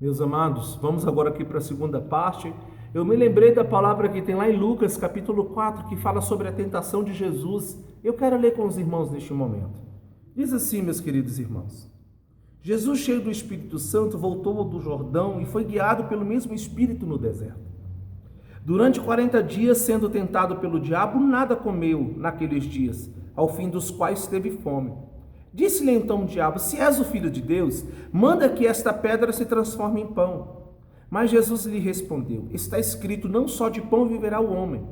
Meus amados, vamos agora aqui para a segunda parte. Eu me lembrei da palavra que tem lá em Lucas, capítulo 4, que fala sobre a tentação de Jesus. Eu quero ler com os irmãos neste momento. Diz assim, meus queridos irmãos: Jesus, cheio do Espírito Santo, voltou do Jordão e foi guiado pelo mesmo Espírito no deserto. Durante 40 dias, sendo tentado pelo diabo, nada comeu naqueles dias, ao fim dos quais teve fome. Disse-lhe então o diabo: se és o Filho de Deus, manda que esta pedra se transforme em pão. Mas Jesus lhe respondeu: está escrito, não só de pão viverá o homem.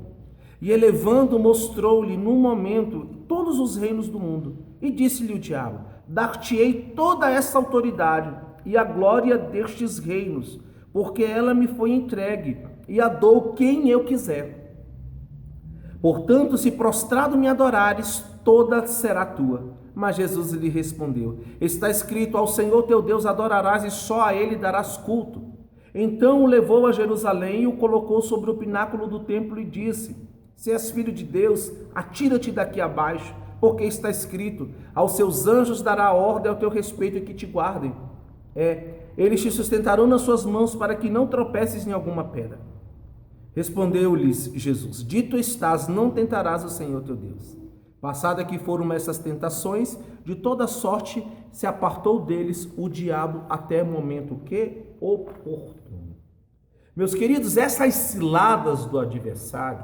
E elevando, mostrou-lhe num momento todos os reinos do mundo. E disse-lhe o diabo: dar-te-ei toda essa autoridade e a glória destes reinos, porque ela me foi entregue, e a dou quem eu quiser. Portanto, se prostrado me adorares, toda será tua. Mas Jesus lhe respondeu: está escrito, ao Senhor teu Deus adorarás e só a ele darás culto. Então o levou a Jerusalém e o colocou sobre o pináculo do templo e disse: se és filho de Deus, atira-te daqui abaixo, porque está escrito, aos seus anjos dará ordem ao teu respeito e que te guardem. Eles te sustentarão nas suas mãos para que não tropeces em alguma pedra. Respondeu-lhes Jesus: dito estás, não tentarás o Senhor teu Deus. Passada que foram essas tentações, de toda sorte se apartou deles o diabo até o momento que oportuno. Meus queridos, essas ciladas do adversário,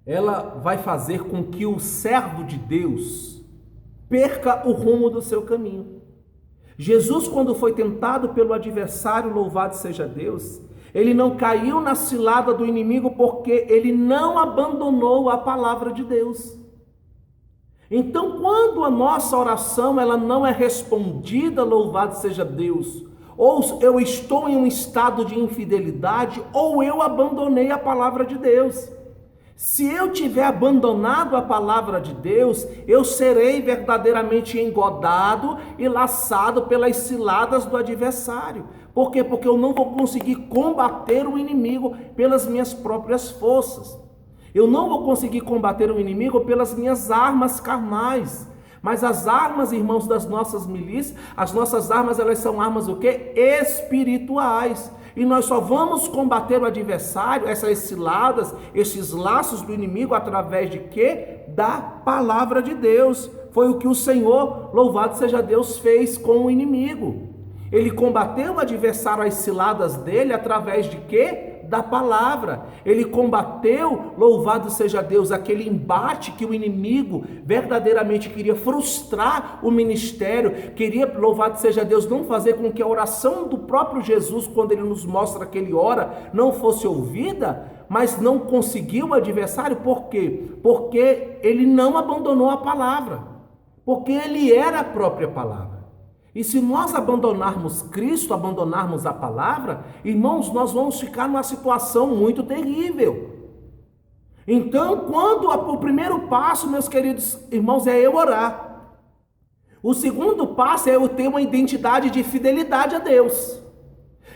ela vai fazer com que o servo de Deus perca o rumo do seu caminho. Jesus, quando foi tentado pelo adversário, louvado seja Deus, ele não caiu na cilada do inimigo porque ele não abandonou a palavra de Deus. Então, quando a nossa oração ela não é respondida, louvado seja Deus, ou eu estou em um estado de infidelidade, ou eu abandonei a palavra de Deus. Se eu tiver abandonado a palavra de Deus, eu serei verdadeiramente engodado e laçado pelas ciladas do adversário. Por quê? Porque eu não vou conseguir combater o inimigo pelas minhas próprias forças. Eu não vou conseguir combater o inimigo pelas minhas armas carnais. Mas as armas, irmãos, das nossas milícias, as nossas armas, elas são armas o quê? Espirituais. E nós só vamos combater o adversário, essas ciladas, esses laços do inimigo, através de quê? Da palavra de Deus. Foi o que o Senhor, louvado seja Deus, fez com o inimigo. Ele combateu o adversário, as ciladas dele, através de quê? Da palavra. Ele combateu, louvado seja Deus, aquele embate que o inimigo verdadeiramente queria frustrar o ministério, queria, louvado seja Deus, não fazer com que a oração do próprio Jesus, quando ele nos mostra que ele ora, não fosse ouvida, mas não conseguiu o adversário. Por quê? Porque ele não abandonou a palavra, porque ele era a própria palavra. E se nós abandonarmos Cristo, abandonarmos a palavra, irmãos, nós vamos ficar numa situação muito terrível. Então, o primeiro passo, meus queridos irmãos, é eu orar. O segundo passo é eu ter uma identidade de fidelidade a Deus.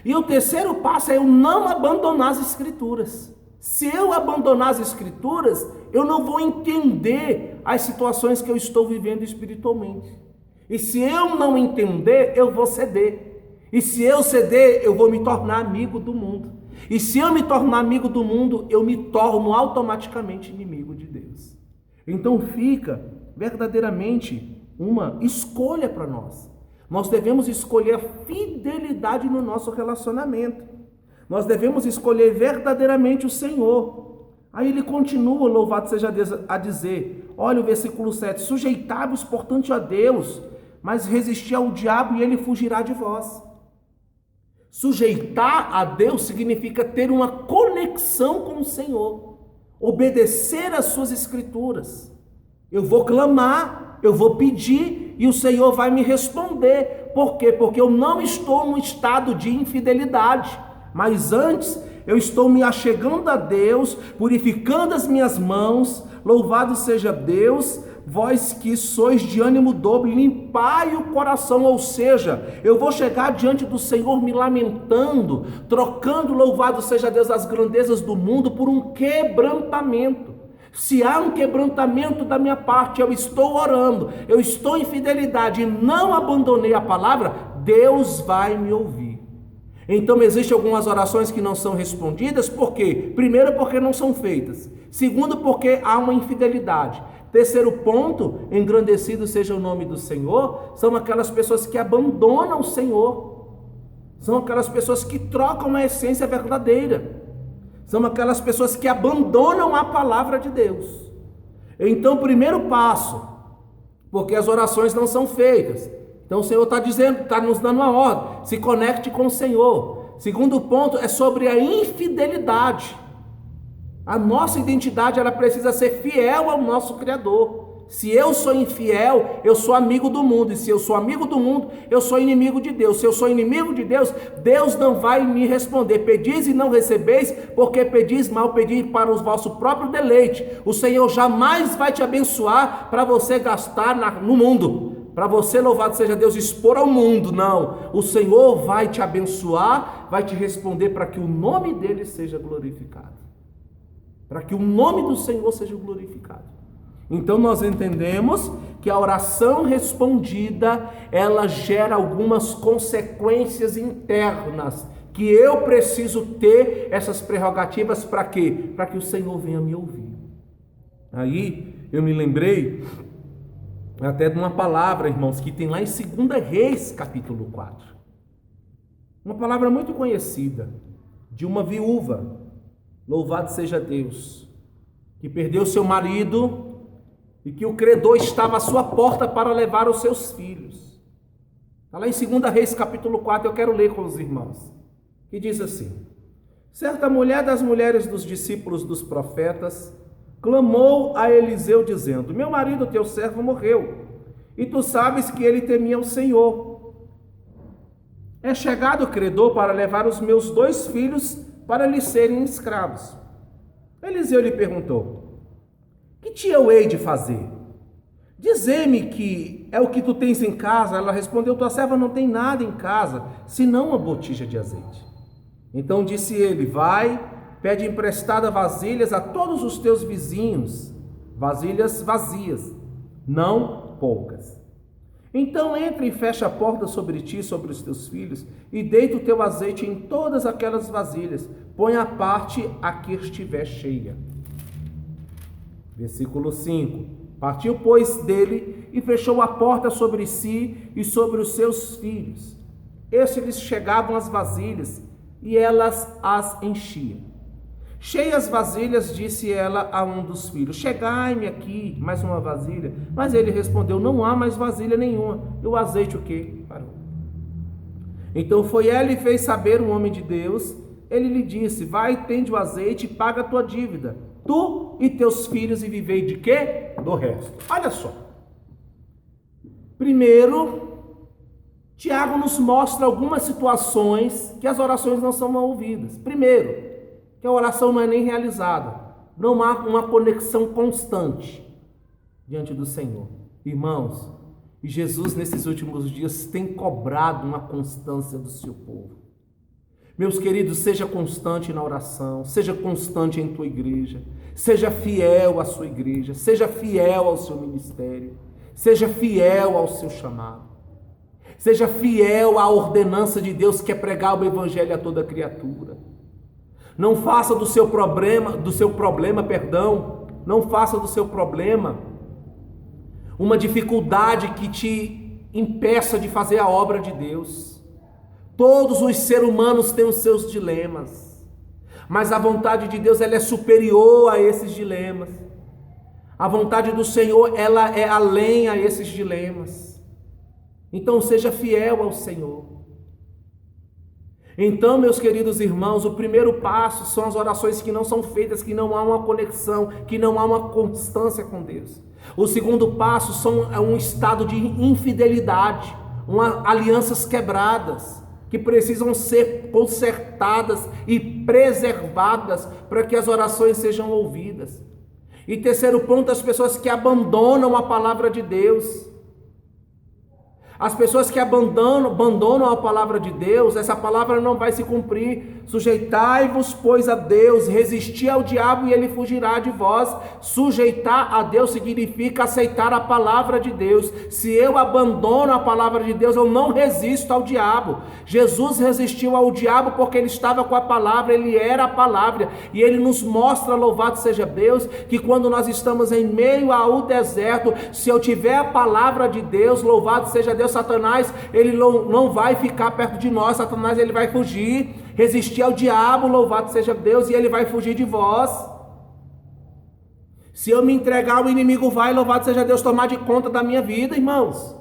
E o terceiro passo é eu não abandonar as Escrituras. Se eu abandonar as Escrituras, eu não vou entender as situações que eu estou vivendo espiritualmente. E se eu não entender, eu vou ceder. E se eu ceder, eu vou me tornar amigo do mundo. E se eu me tornar amigo do mundo, eu me torno automaticamente inimigo de Deus. Então fica verdadeiramente uma escolha para nós. Nós devemos escolher a fidelidade no nosso relacionamento. Nós devemos escolher verdadeiramente o Senhor. Aí ele continua, louvado seja Deus, a dizer, olha o versículo 7, sujeitai-vos, portanto, a Deus, mas resisti ao diabo e ele fugirá de vós. Sujeitar a Deus significa ter uma conexão com o Senhor, obedecer às suas Escrituras. Eu vou clamar, eu vou pedir e o Senhor vai me responder. Por quê? Porque eu não estou num estado de infidelidade, mas antes eu estou me achegando a Deus, purificando as minhas mãos, louvado seja Deus, vós que sois de ânimo dobre, limpai o coração, ou seja, eu vou chegar diante do Senhor me lamentando, trocando, louvado seja Deus, as grandezas do mundo por um quebrantamento. Se há um quebrantamento da minha parte, eu estou orando, eu estou em fidelidade e não abandonei a palavra, Deus vai me ouvir. Então existem algumas orações que não são respondidas, por quê? Primeiro, porque não são feitas. Segundo, porque há uma infidelidade. Terceiro ponto, engrandecido seja o nome do Senhor, são aquelas pessoas que abandonam o Senhor. São aquelas pessoas que trocam a essência verdadeira. São aquelas pessoas que abandonam a palavra de Deus. Então, primeiro passo, porque as orações não são feitas. Então o Senhor está dizendo, está nos dando uma ordem, se conecte com o Senhor. Segundo ponto é sobre a infidelidade. A nossa identidade, ela precisa ser fiel ao nosso Criador. Se eu sou infiel, eu sou amigo do mundo. E se eu sou amigo do mundo, eu sou inimigo de Deus. Se eu sou inimigo de Deus, Deus não vai me responder. Pedis e não recebeis, porque pedis mal, pedis para o vosso próprio deleite. O Senhor jamais vai te abençoar para você gastar no mundo. Para você, louvado seja Deus, expor ao mundo. Não, o Senhor vai te abençoar, vai te responder para que o nome dele seja glorificado. Para que o nome do Senhor seja glorificado. Então nós entendemos que a oração respondida, ela gera algumas consequências internas, que eu preciso ter essas prerrogativas para quê? Para que o Senhor venha me ouvir. Aí eu me lembrei até de uma palavra, irmãos, que tem lá em 2 Reis, capítulo 4. Uma palavra muito conhecida, de uma viúva, louvado seja Deus, que perdeu seu marido e que o credor estava à sua porta para levar os seus filhos. Está lá em 2 Reis, capítulo 4, eu quero ler com os irmãos, que diz assim: certa mulher das mulheres dos discípulos dos profetas clamou a Eliseu dizendo: meu marido, teu servo, morreu, e tu sabes que ele temia o Senhor. É chegado o credor para levar os meus 2 filhos para lhe serem escravos. Eliseu lhe perguntou: que te eu hei de fazer? Dizei-me que é o que tu tens em casa. Ela respondeu: tua serva não tem nada em casa, senão uma botija de azeite. Então disse ele: vai, pede emprestada vasilhas a todos os teus vizinhos, vasilhas vazias, não poucas. Então entra e fecha a porta sobre ti e sobre os teus filhos, e deita o teu azeite em todas aquelas vasilhas, põe à parte a que estiver cheia. Versículo 5. Partiu, pois, dele e fechou a porta sobre si e sobre os seus filhos. Estes lhes chegavam as vasilhas, e elas as enchiam. Cheias vasilhas, disse ela a um dos filhos: chegai-me aqui mais uma vasilha. Mas ele respondeu: não há mais vasilha nenhuma. E o azeite o quê? Parou. Então foi ela e fez saber um homem de Deus. Ele lhe disse: vai, tende o azeite e paga a tua dívida, tu e teus filhos, e vivei de quê? Do resto. Olha só. Primeiro, Tiago nos mostra algumas situações que as orações não são ouvidas. Primeiro, que a oração não é nem realizada, não há uma conexão constante diante do Senhor. Irmãos, e Jesus nesses últimos dias tem cobrado uma constância do seu povo. Meus queridos, seja constante na oração, seja constante em tua igreja, seja fiel à sua igreja, seja fiel ao seu ministério, seja fiel ao seu chamado, seja fiel à ordenança de Deus, que é pregar o evangelho a toda criatura. Não faça do seu problema, não faça do seu problema uma dificuldade que te impeça de fazer a obra de Deus. Todos os seres humanos têm os seus dilemas, mas a vontade de Deus, ela é superior a esses dilemas. A vontade do Senhor, ela é além a esses dilemas. Então seja fiel ao Senhor. Então, meus queridos irmãos, o primeiro passo são as orações que não são feitas, que não há uma conexão, que não há uma constância com Deus. O segundo passo é um estado de infidelidade, alianças quebradas, que precisam ser consertadas e preservadas para que as orações sejam ouvidas. E terceiro ponto, as pessoas que abandonam a palavra de Deus. As pessoas que abandonam a palavra de Deus, essa palavra não vai se cumprir. Sujeitai-vos, pois, a Deus, resisti ao diabo e ele fugirá de vós. Sujeitar a Deus significa aceitar a palavra de Deus. Se eu abandono a palavra de Deus, eu não resisto ao diabo. Jesus resistiu ao diabo porque ele estava com a palavra, ele era a palavra. E ele nos mostra, louvado seja Deus, que quando nós estamos em meio ao deserto, se eu tiver a palavra de Deus, louvado seja Deus, Satanás, ele não vai ficar perto de nós. Satanás, ele vai fugir. Resistir ao diabo, louvado seja Deus, e ele vai fugir de vós. Se eu me entregar, o inimigo vai, louvado seja Deus, tomar de conta da minha vida, irmãos.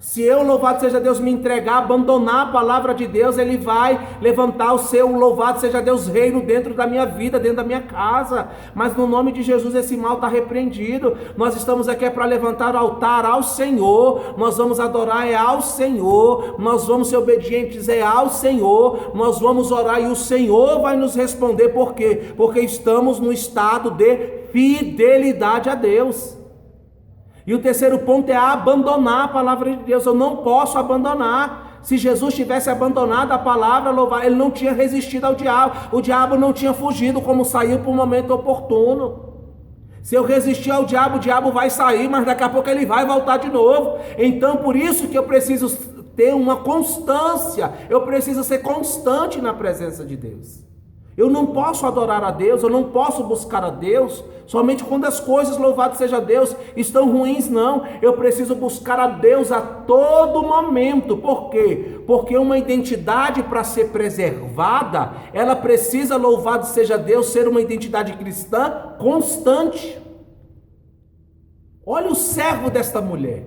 Se eu, louvado seja Deus, me entregar, abandonar a palavra de Deus, ele vai levantar o seu, louvado seja Deus, reino dentro da minha vida, dentro da minha casa. Mas no nome de Jesus esse mal está repreendido. Nós estamos aqui para levantar o altar ao Senhor, nós vamos adorar ao Senhor, nós vamos ser obedientes ao Senhor, nós vamos orar e o Senhor vai nos responder. Por quê? Porque estamos no estado de fidelidade a Deus. E o terceiro ponto é abandonar a palavra de Deus. Eu não posso abandonar. Se Jesus tivesse abandonado a palavra, ele não tinha resistido ao diabo. O diabo não tinha fugido, como saiu para o momento oportuno. Se eu resistir ao diabo, o diabo vai sair, mas daqui a pouco ele vai voltar de novo. Então, por isso que eu preciso ter uma constância. Eu preciso ser constante na presença de Deus. Eu não posso adorar a Deus, eu não posso buscar a Deus somente quando as coisas, louvado seja Deus, estão ruins, não. Eu preciso buscar a Deus a todo momento. Por quê? Porque uma identidade, para ser preservada, ela precisa, louvado seja Deus, ser uma identidade cristã constante. Olha o servo desta mulher.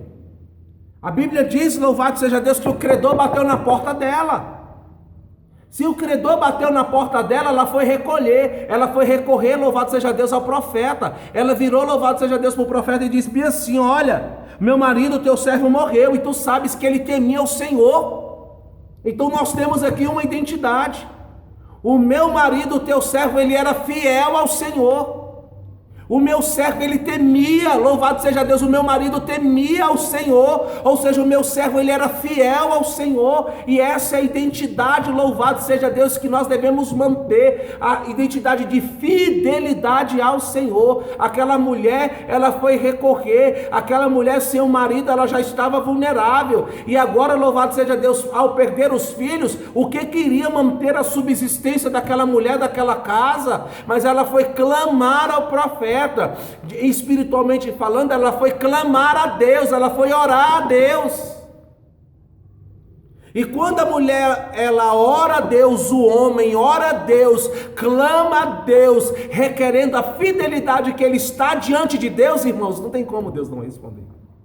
A Bíblia diz, louvado seja Deus, que o credor bateu na porta dela. Se o credor bateu na porta dela, ela foi recorrer, louvado seja Deus, ao profeta. Ela virou, louvado seja Deus, para o profeta e disse bem assim: olha, meu marido, teu servo, morreu, e tu sabes que ele temia o Senhor. Então nós temos aqui uma identidade. O meu marido, teu servo, ele era fiel ao Senhor. O meu servo, ele temia, louvado seja Deus, o meu marido temia ao Senhor, ou seja, o meu servo, ele era fiel ao Senhor, e essa é a identidade, louvado seja Deus, que nós devemos manter, a identidade de fidelidade ao Senhor. Aquela mulher, ela foi recorrer, aquela mulher sem o marido, ela já estava vulnerável, e agora, louvado seja Deus, ao perder os filhos, o que queria manter a subsistência daquela mulher, daquela casa? Mas ela foi clamar ao profeta. Espiritualmente falando, ela foi clamar a Deus, ela foi orar a Deus. E quando a mulher, ela ora a Deus, o homem ora a Deus, clama a Deus, requerendo a fidelidade que ele está diante de Deus, irmãos, não tem como Deus não responder.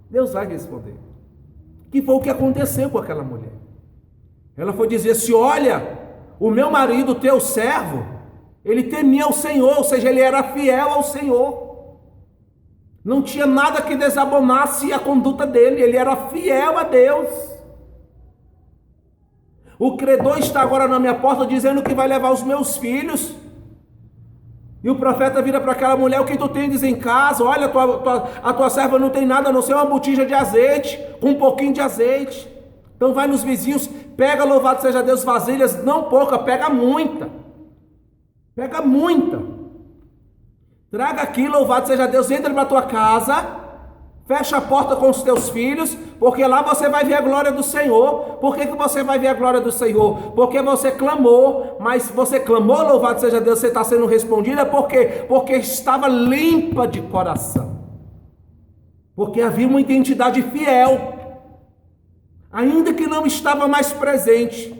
Deus vai responder. Que foi o que aconteceu com aquela mulher. Ela foi dizer assim: olha, o meu marido, teu servo, ele temia o Senhor, ou seja, ele era fiel ao Senhor. Não tinha nada que desabonasse a conduta dele, ele era fiel a Deus. O credor está agora na minha porta dizendo que vai levar os meus filhos. E o profeta vira para aquela mulher: o que tu tens em casa? Olha, a tua serva não tem nada a não ser uma botija de azeite, com um pouquinho de azeite. Então vai nos vizinhos, pega, louvado seja Deus, vasilhas, não pouca, pega muita. Pega muita. Traga aqui, louvado seja Deus, entra para a tua casa, fecha a porta com os teus filhos, porque lá você vai ver a glória do Senhor. Por que você vai ver a glória do Senhor? Porque você clamou, mas você clamou, louvado seja Deus, você está sendo respondida, por quê? Porque estava limpa de coração. Porque havia uma identidade fiel, ainda que não estava mais presente.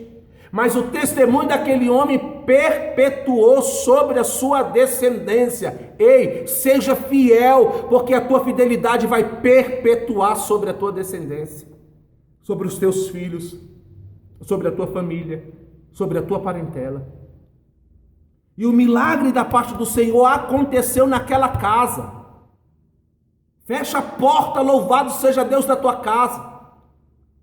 Mas o testemunho daquele homem perpetuou sobre a sua descendência. Ei, seja fiel, porque a tua fidelidade vai perpetuar sobre a tua descendência, sobre os teus filhos, sobre a tua família, sobre a tua parentela. E o milagre da parte do Senhor aconteceu naquela casa. Fecha a porta, louvado seja Deus, da tua casa.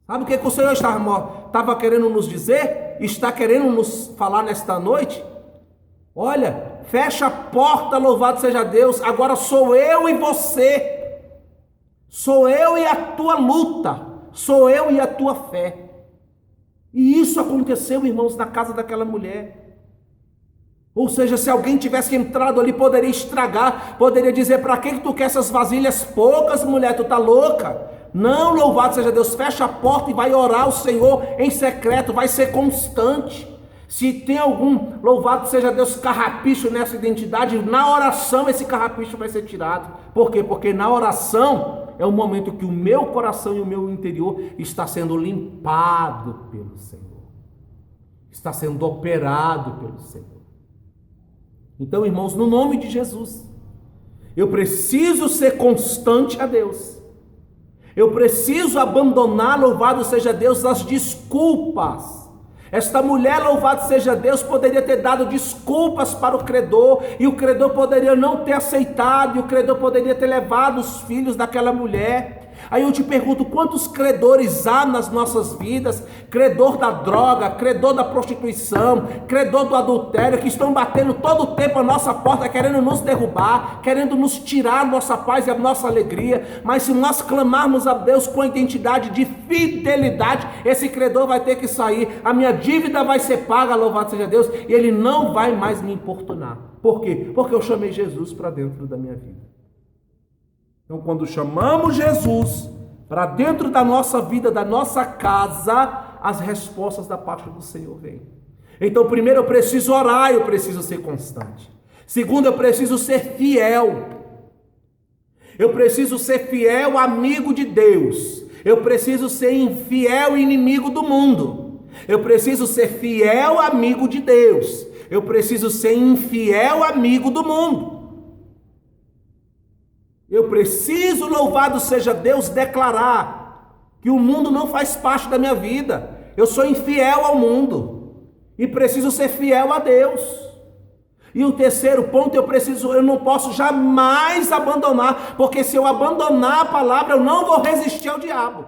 Sabe o que o Senhor estava querendo nos dizer? Está querendo nos falar nesta noite? Olha, fecha a porta, louvado seja Deus, agora sou eu e você. Sou eu e a tua luta. Sou eu e a tua fé. E isso aconteceu, irmãos, na casa daquela mulher. Ou seja, se alguém tivesse entrado ali, poderia estragar, poderia dizer: para que tu quer essas vasilhas poucas, mulher, tu tá louca? Não, louvado seja Deus, fecha a porta e vai orar ao Senhor em secreto, vai ser constante. Se tem algum, louvado seja Deus, carrapicho nessa identidade, na oração esse carrapicho vai ser tirado. Por quê? Porque na oração é o momento que o meu coração e o meu interior está sendo limpado pelo Senhor, está sendo operado pelo Senhor. Então, irmãos, no nome de Jesus, eu preciso ser constante a Deus. Eu preciso abandonar, louvado seja Deus, as desculpas. Esta mulher, louvado seja Deus, poderia ter dado desculpas para o credor, e o credor poderia não ter aceitado, e o credor poderia ter levado os filhos daquela mulher. Aí eu te pergunto, quantos credores há nas nossas vidas? Credor da droga, credor da prostituição, credor do adultério, que estão batendo todo o tempo a nossa porta, querendo nos derrubar, querendo nos tirar a nossa paz e a nossa alegria. Mas se nós clamarmos a Deus com a identidade de fidelidade, esse credor vai ter que sair, a minha dívida vai ser paga, louvado seja Deus, e ele não vai mais me importunar. Por quê? Porque eu chamei Jesus para dentro da minha vida. Então, quando chamamos Jesus para dentro da nossa vida, da nossa casa, as respostas da parte do Senhor vêm. Então, primeiro eu preciso orar, eu preciso ser constante. Segundo, eu preciso ser fiel. Eu preciso ser fiel amigo de Deus. Eu preciso ser infiel inimigo do mundo. Eu preciso ser fiel amigo de Deus. Eu preciso ser infiel amigo do mundo. Eu preciso, louvado seja Deus, declarar que o mundo não faz parte da minha vida. Eu sou infiel ao mundo e preciso ser fiel a Deus. E o terceiro ponto, eu não posso jamais abandonar, porque se eu abandonar a palavra, eu não vou resistir ao diabo.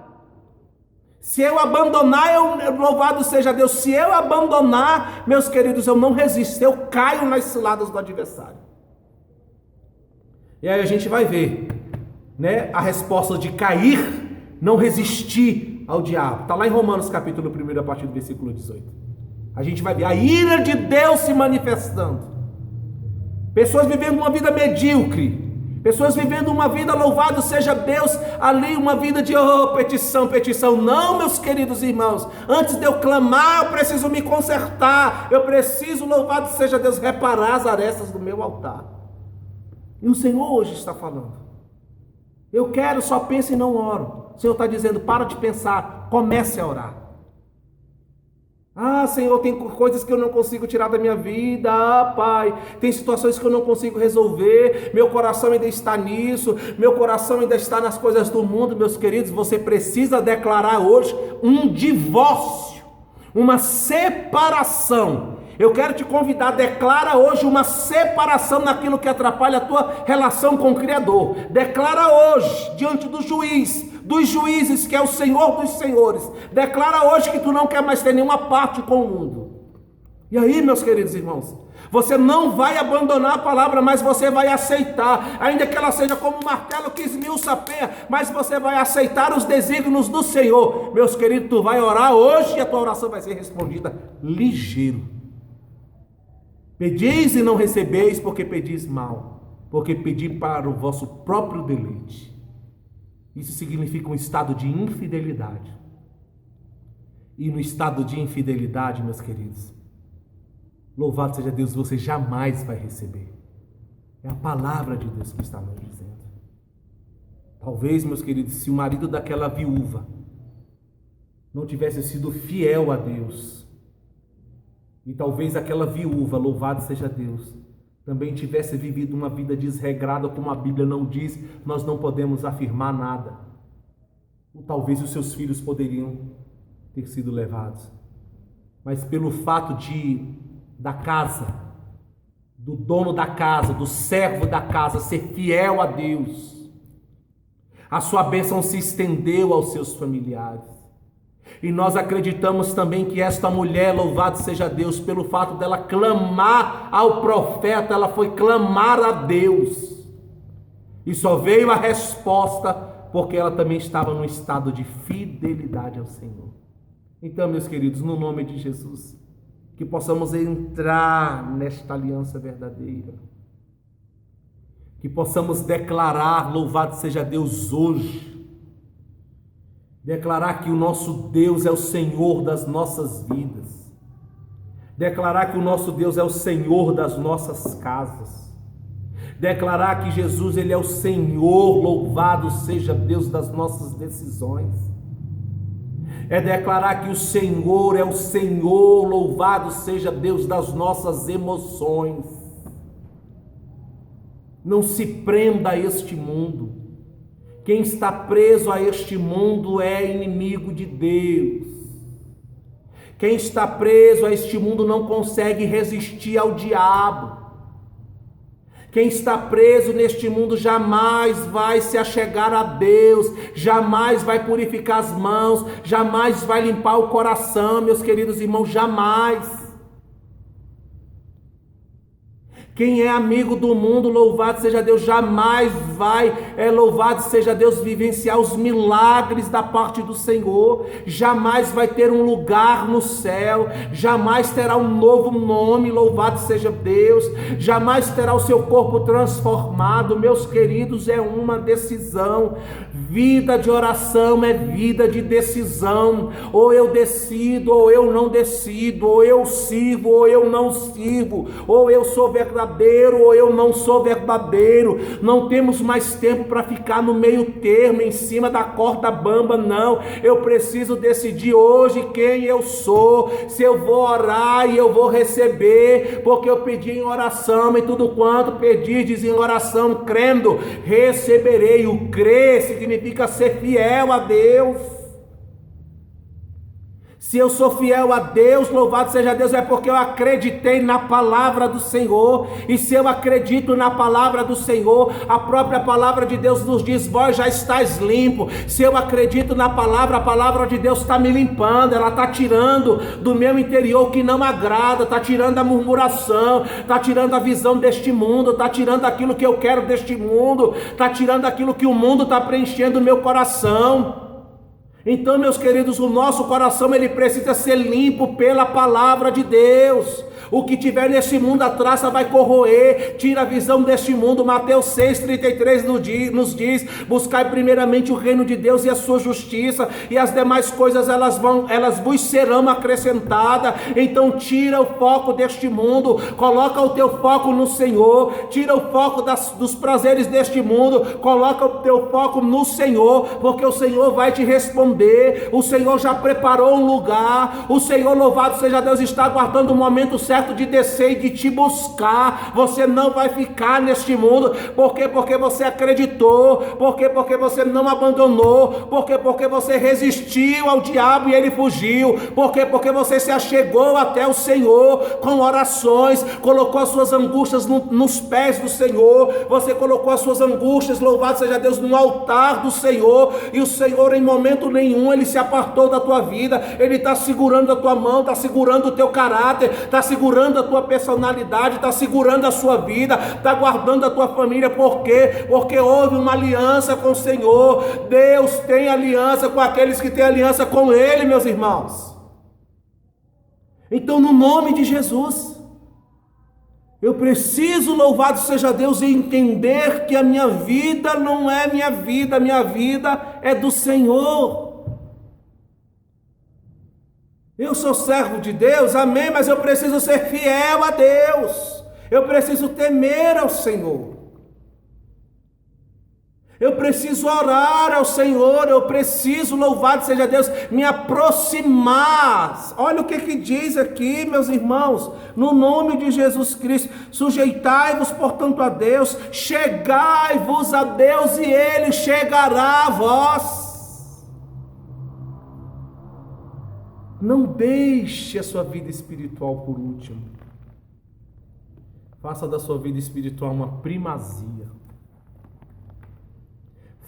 Se eu abandonar, louvado seja Deus, se eu abandonar, meus queridos, eu não resisto, eu caio nas ciladas do adversário. E aí a gente vai ver, né, a resposta de cair, não resistir ao diabo. Está lá em Romanos capítulo 1, a partir do versículo 18. A gente vai ver a ira de Deus se manifestando. Pessoas vivendo uma vida medíocre. Pessoas vivendo uma vida, louvado seja Deus, ali uma vida de petição, petição. Não, meus queridos irmãos, antes de eu clamar, eu preciso me consertar. Eu preciso, louvado seja Deus, reparar as arestas do meu altar. E o Senhor hoje está falando: eu quero, só penso e não oro. O Senhor está dizendo: para de pensar, comece a orar. Ah, Senhor, tem coisas que eu não consigo tirar da minha vida. Ah, Pai, tem situações que eu não consigo resolver. Meu coração ainda está nisso. Meu coração ainda está nas coisas do mundo. Meus queridos, você precisa declarar hoje um divórcio, uma separação. Eu quero te convidar, declara hoje uma separação naquilo que atrapalha a tua relação com o Criador. Declara hoje, diante do juiz, dos juízes, que é o Senhor dos senhores. Declara hoje que tu não quer mais ter nenhuma parte com o mundo. E aí, meus queridos irmãos, você não vai abandonar a palavra, mas você vai aceitar, ainda que ela seja como um martelo que esmiuça a penha, mas você vai aceitar os desígnios do Senhor. Meus queridos, tu vai orar hoje e a tua oração vai ser respondida ligeiro. Pedis e não recebeis, porque pedis mal, porque pedi para o vosso próprio deleite. Isso significa um estado de infidelidade. E no estado de infidelidade, meus queridos, louvado seja Deus, você jamais vai receber. É a palavra de Deus que está nos dizendo. Talvez, meus queridos, se o marido daquela viúva não tivesse sido fiel a Deus, e talvez aquela viúva, louvado seja Deus, também tivesse vivido uma vida desregrada, como a Bíblia não diz, nós não podemos afirmar nada. Ou talvez os seus filhos poderiam ter sido levados. Mas pelo fato da casa, do dono da casa, do servo da casa ser fiel a Deus, a sua bênção se estendeu aos seus familiares. E nós acreditamos também que esta mulher, louvado seja Deus, pelo fato dela clamar ao profeta, ela foi clamar a Deus. E só veio a resposta porque ela também estava num estado de fidelidade ao Senhor. Então, meus queridos, no nome de Jesus, que possamos entrar nesta aliança verdadeira, que possamos declarar, louvado seja Deus hoje, declarar que o nosso Deus é o Senhor das nossas vidas, declarar que o nosso Deus é o Senhor das nossas casas, declarar que Jesus ele é o Senhor, louvado seja Deus das nossas decisões, é declarar que o Senhor é o Senhor, louvado seja Deus das nossas emoções. Não se prenda a este mundo. Quem está preso a este mundo é inimigo de Deus. Quem está preso a este mundo não consegue resistir ao diabo. Quem está preso neste mundo jamais vai se achegar a Deus, jamais vai purificar as mãos, jamais vai limpar o coração, meus queridos irmãos, jamais. Quem é amigo do mundo, louvado seja Deus, jamais vai, louvado seja Deus, vivenciar os milagres da parte do Senhor, jamais vai ter um lugar no céu, jamais terá um novo nome, louvado seja Deus, jamais terá o seu corpo transformado, meus queridos, é uma decisão. Vida de oração é vida de decisão, ou eu decido, ou eu não decido, ou eu sirvo, ou eu não sirvo, ou eu sou verdadeiro, ou eu não sou verdadeiro. Não temos mais tempo para ficar no meio termo, em cima da corda bamba, não. Eu preciso decidir hoje quem eu sou, se eu vou orar e eu vou receber, porque eu pedi em oração, e tudo quanto pedirdes em oração, crendo, receberei. O crer significa ser fiel a Deus. Se eu sou fiel a Deus, louvado seja Deus, é porque eu acreditei na palavra do Senhor. E se eu acredito na palavra do Senhor, a própria palavra de Deus nos diz: vós já estáis limpo. Se eu acredito na palavra, a palavra de Deus está me limpando, ela está tirando do meu interior o que não agrada, está tirando a murmuração, está tirando a visão deste mundo, está tirando aquilo que eu quero deste mundo, está tirando aquilo que o mundo está preenchendo o meu coração. Então, meus queridos, o nosso coração ele precisa ser limpo pela palavra de Deus. O que tiver nesse mundo a traça vai corroer, tira a visão deste mundo. Mateus 6,33 nos diz: buscai primeiramente o reino de Deus e a sua justiça, e as demais coisas elas vos serão acrescentadas. Então tira o foco deste mundo, coloca o teu foco no Senhor, tira o foco dos prazeres deste mundo, coloca o teu foco no Senhor, porque o Senhor vai te responder. O Senhor já preparou um lugar, o Senhor, louvado seja Deus, está aguardando o momento certo de descer e de te buscar. Você não vai ficar neste mundo, porque você acreditou, porque você não abandonou, porque você resistiu ao diabo e ele fugiu, porque você se achegou até o Senhor com orações, colocou as suas angústias nos pés do Senhor, você colocou as suas angústias, louvado seja Deus, no altar do Senhor, e o Senhor em momento nenhum ele se apartou da tua vida. Ele está segurando a tua mão, está segurando o teu caráter, está segurando a tua personalidade, está segurando a sua vida, está guardando a tua família. Por quê? Porque houve uma aliança com o Senhor. Deus tem aliança com aqueles que têm aliança com Ele, meus irmãos. Então, no nome de Jesus, eu preciso, louvado seja Deus, entender que a minha vida não é minha vida é do Senhor. Eu sou servo de Deus, amém, mas eu preciso ser fiel a Deus, eu preciso temer ao Senhor, eu preciso orar ao Senhor, eu preciso, louvado seja Deus, me aproximar. Olha o que diz aqui, meus irmãos, no nome de Jesus Cristo: sujeitai-vos, portanto, a Deus, chegai-vos a Deus e Ele chegará a vós. Não deixe a sua vida espiritual por último. Faça da sua vida espiritual uma primazia.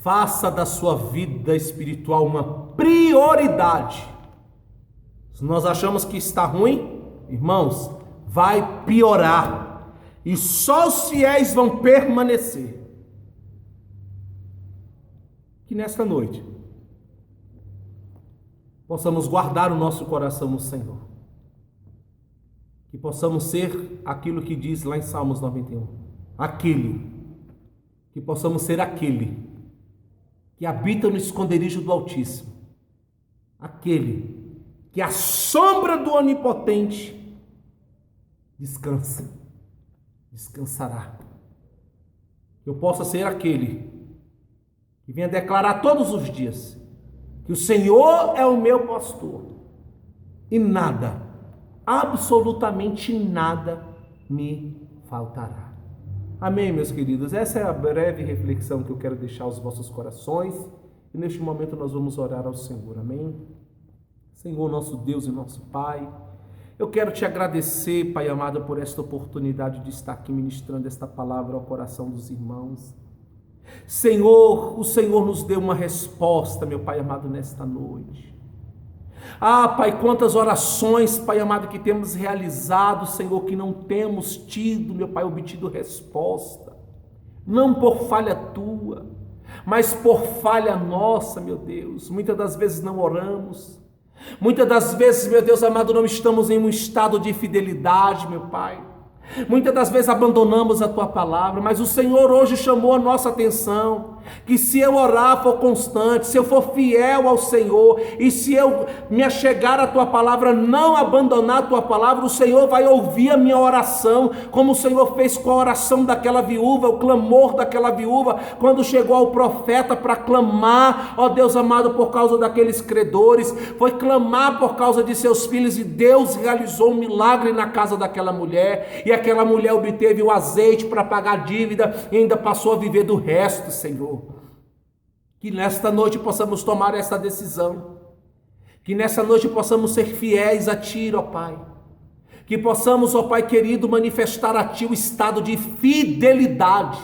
Faça da sua vida espiritual uma prioridade. Se nós achamos que está ruim, irmãos, vai piorar. E só os fiéis vão permanecer. Que nesta noite possamos guardar o nosso coração no Senhor. Que possamos ser aquilo que diz lá em Salmos 91. Que possamos ser aquele que habita no esconderijo do Altíssimo. Aquele que à sombra do Onipotente descansará. Que eu possa ser aquele que venha declarar todos os dias que o Senhor é o meu pastor e nada, absolutamente nada me faltará. Amém, meus queridos? Essa é a breve reflexão que eu quero deixar aos vossos corações e neste momento nós vamos orar ao Senhor. Amém? Senhor, nosso Deus e nosso Pai, eu quero te agradecer, Pai amado, por esta oportunidade de estar aqui ministrando esta palavra ao coração dos irmãos. Senhor, o Senhor nos deu uma resposta, meu Pai amado, nesta noite. Ah, Pai, quantas orações, Pai amado, que temos realizado, Senhor, que não temos tido, meu Pai, obtido resposta. Não por falha tua, mas por falha nossa, meu Deus. Muitas das vezes não oramos. Muitas das vezes, meu Deus amado, não estamos em um estado de fidelidade, meu Pai. Muitas das vezes abandonamos a Tua palavra, mas o Senhor hoje chamou a nossa atenção, que se eu orar for constante, se eu for fiel ao Senhor, e se eu me achegar à Tua palavra, não abandonar a Tua palavra, o Senhor vai ouvir a minha oração, como o Senhor fez com a oração daquela viúva, o clamor daquela viúva, quando chegou ao profeta para clamar, ó Deus amado, por causa daqueles credores, foi clamar por causa de seus filhos, e Deus realizou um milagre na casa daquela mulher, e aquela mulher obteve o azeite para pagar a dívida, e ainda passou a viver do resto, Senhor. Que nesta noite possamos tomar essa decisão, que nessa noite possamos ser fiéis a Ti, ó Pai, que possamos, ó Pai querido, manifestar a Ti o estado de fidelidade,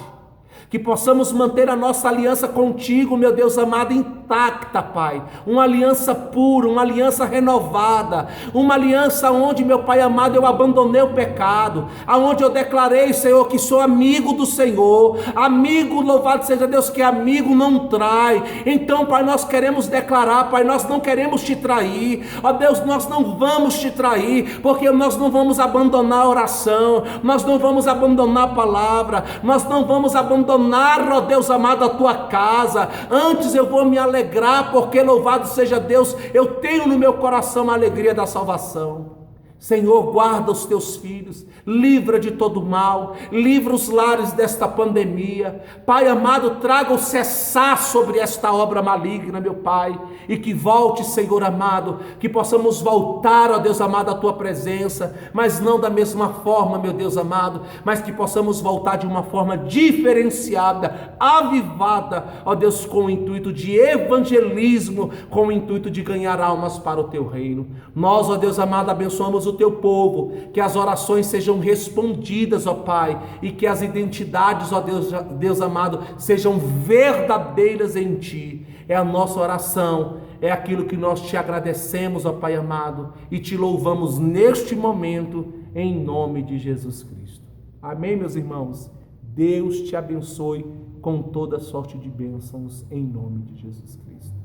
que possamos manter a nossa aliança contigo, meu Deus amado, intacta, Pai, uma aliança pura, uma aliança renovada, uma aliança onde, meu Pai amado, eu abandonei o pecado, aonde eu declarei, Senhor, que sou amigo do Senhor, amigo, louvado seja Deus, que amigo não trai. Então, Pai, nós queremos declarar, Pai, nós não queremos te trair, ó Deus, nós não vamos te trair, porque nós não vamos abandonar a oração, nós não vamos abandonar a palavra, nós não vamos abandonar, ó Deus amado, a tua casa. Antes eu vou me alegrar, porque louvado seja Deus, eu tenho no meu coração a alegria da salvação. Senhor, guarda os teus filhos, livra de todo mal, livra os lares desta pandemia. Pai amado, traga o cessar sobre esta obra maligna, meu Pai, e que volte, Senhor amado, que possamos voltar, ó Deus amado, à tua presença, mas não da mesma forma, meu Deus amado, mas que possamos voltar de uma forma diferenciada, avivada, ó Deus, com o intuito de evangelismo, com o intuito de ganhar almas para o teu reino. Nós, ó Deus amado, abençoamos o teu povo, que as orações sejam respondidas, ó Pai, e que as identidades, ó Deus amado, sejam verdadeiras em Ti. É a nossa oração, é aquilo que nós te agradecemos, ó Pai amado, e te louvamos neste momento, em nome de Jesus Cristo. Amém, meus irmãos? Deus te abençoe com toda sorte de bênçãos, em nome de Jesus Cristo.